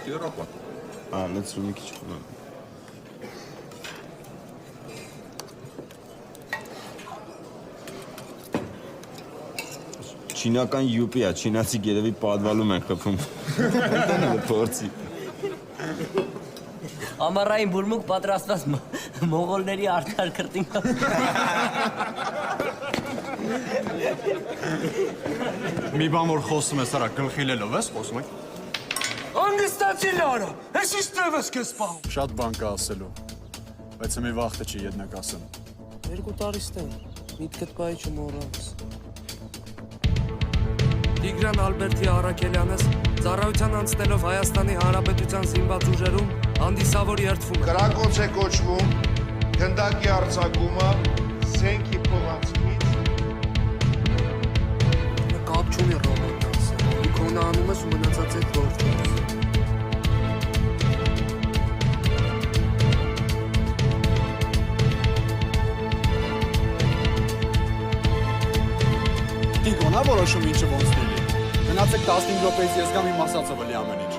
Եվրոպա։ Լեցրու մի քիչ։ Չինական յուպի է, չինացի գերևի պատվալում են խփում։ Այդտեղ է փորձի։ Ամառային բուրմուկ պատրաստված մողոլների արդար քրտինքով։ Մի բան որ խոսում ես, արա գլխիլելով ես խոսում եք։ Անգստացի լարա, ես իստև ես կես պահում։ Շատ բան կա ասելու, բայց մի վաղտը չի ետնակ ասեմ։ 2 տարի ստեն, միտքդ պայի չմոռանաս։ Տիգրան Ալբերտի Արաքելյանս ծառայության անցնելով Հայաստանի Հանրապետության զինված ուժերում հանդիսավոր երդվում է։ Կրակոց է կոչվում, գնդակի արձակումը, սենքի փողանցքից։ Կապ չունի ռոմանտանս, դու քոնը անում ես ու մնացած այդ գործում ես։ Տիգոնա որոշում ինչը ոնց լինի։ Մնացեք 15 րոպեից ես գամ իմ ասածը վլի ամեն ինչ։